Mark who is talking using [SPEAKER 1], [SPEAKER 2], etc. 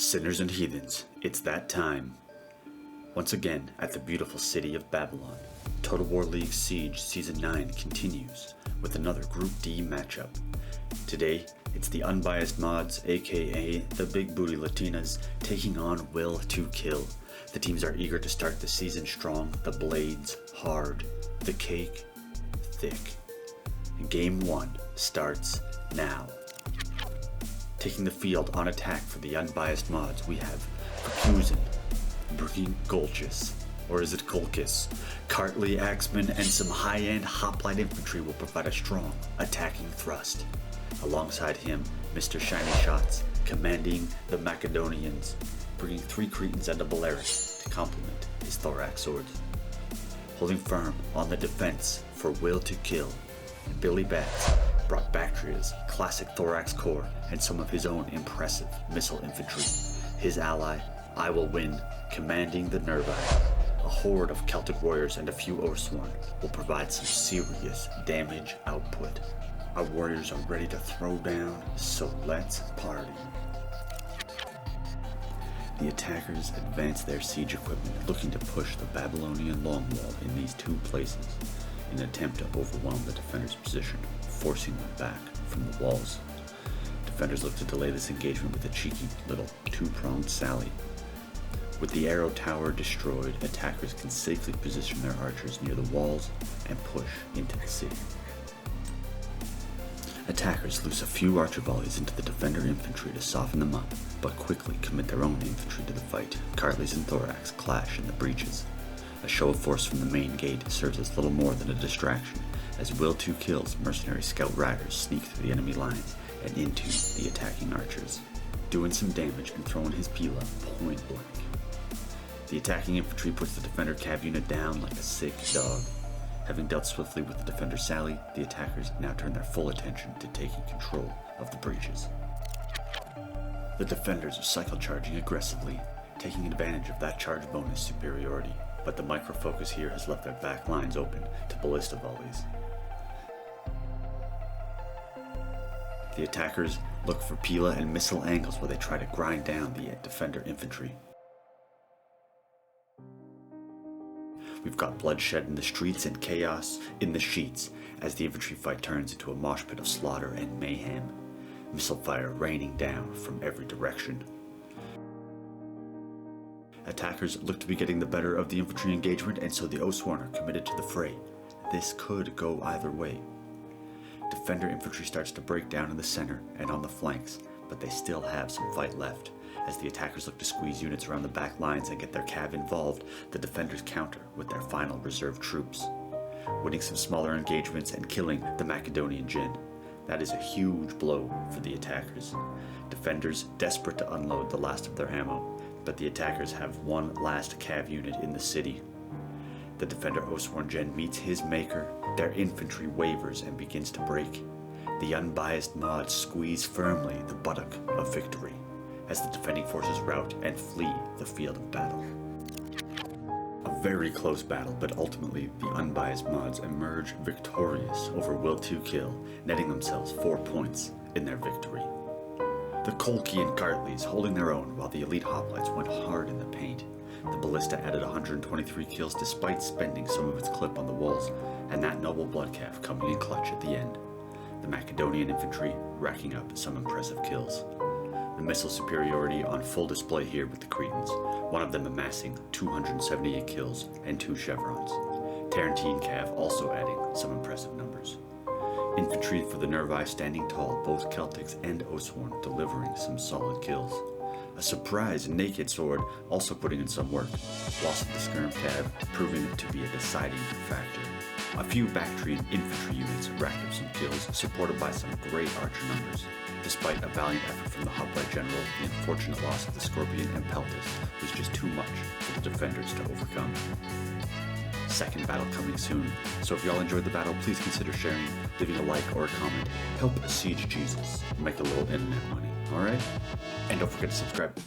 [SPEAKER 1] Sinners and heathens, it's that time. Once again, at the beautiful city of Babylon, Total War League Siege Season 9 continues with another Group D matchup. Today, it's the Unbiased mods, aka the Big Booty Latinas, taking on Will to Kill. The teams are eager to start the season strong, the blades hard, the cake thick. Game 1 starts now. Taking the field on attack for the Unbiased mods, we have Fukuzen, Breen Golchis, or is it Golkis? Cartley, Axeman, and some high-end hoplite infantry will provide a strong attacking thrust. Alongside him, Mr. Shiny Shots, commanding the Macedonians, bringing 3 Cretans and a Balearic to complement his thorax swords. Holding firm on the defense for Will to Kill, Billy Bats brought Bactria's classic thorax core and some of his own impressive missile infantry. His ally, I Will Win, commanding the Nervi, a horde of Celtic warriors and a few Oathsworn will provide some serious damage output. Our warriors are ready to throw down, so let's party. The attackers advance their siege equipment, looking to push the Babylonian long wall in these 2 places in an attempt to overwhelm the defenders' position, forcing them back from the walls. Defenders look to delay this engagement with a cheeky little 2-pronged sally. With the arrow tower destroyed, attackers can safely position their archers near the walls and push into the city. Attackers loose a few archer volleys into the defender infantry to soften them up, but quickly commit their own infantry to the fight. Cartleys and Thorax clash in the breaches. A show of force from the main gate serves as little more than a distraction, as Will to Kill's mercenary scout riders sneak through the enemy lines and into the attacking archers, doing some damage and throwing his pila point blank. The attacking infantry puts the defender cav unit down like a sick dog. Having dealt swiftly with the defender sally, the attackers now turn their full attention to taking control of the breaches. The defenders are cycle charging aggressively, taking advantage of that charge bonus superiority, but the micro-focus here has left their back lines open to ballista volleys. The attackers look for pila and missile angles while they try to grind down the defender infantry. We've got bloodshed in the streets and chaos in the sheets as the infantry fight turns into a mosh pit of slaughter and mayhem, missile fire raining down from every direction. Attackers look to be getting the better of the infantry engagement, and so the Oathsworn are committed to the fray. This could go either way. Defender infantry starts to break down in the center and on the flanks, but they still have some fight left. As the attackers look to squeeze units around the back lines and get their cav involved, the defenders counter with their final reserve troops, winning some smaller engagements and killing the Macedonian Jinn. That is a huge blow for the attackers. Defenders desperate to unload the last of their ammo, but the attackers have one last cav unit in the city. The defender Oathsworn Jinn meets his maker, their infantry wavers and begins to break. The Unbiased mods squeeze firmly the buttock of victory as the defending forces rout and flee the field of battle. A very close battle, but ultimately the Unbiased mods emerge victorious over Will to Kill, netting themselves 4 points in their victory. The Kolki and Gartleys holding their own while the elite hoplites went hard in the paint. The ballista added 123 kills despite spending some of its clip on the walls, and that noble bloodcalf coming in clutch at the end. The Macedonian infantry racking up some impressive kills. The missile superiority on full display here with the Cretans, one of them amassing 278 kills and 2 chevrons. Tarantine Cav also adding some impressive numbers. Infantry for the Nervi standing tall, both Celtics and Oathsworn delivering some solid kills. A surprise naked sword also putting in some work, whilst the Skirm Cav proving to be a deciding factor. A few Bactrian infantry units racked up some kills, supported by some great archer numbers. Despite a valiant effort from the hoplite general, the unfortunate loss of the Scorpion and Peltis was just too much for the defenders to overcome. Second battle coming soon, so if y'all enjoyed the battle, please consider sharing, leaving a like or a comment. Help Siege Jesus make a little internet money, alright? And don't forget to subscribe.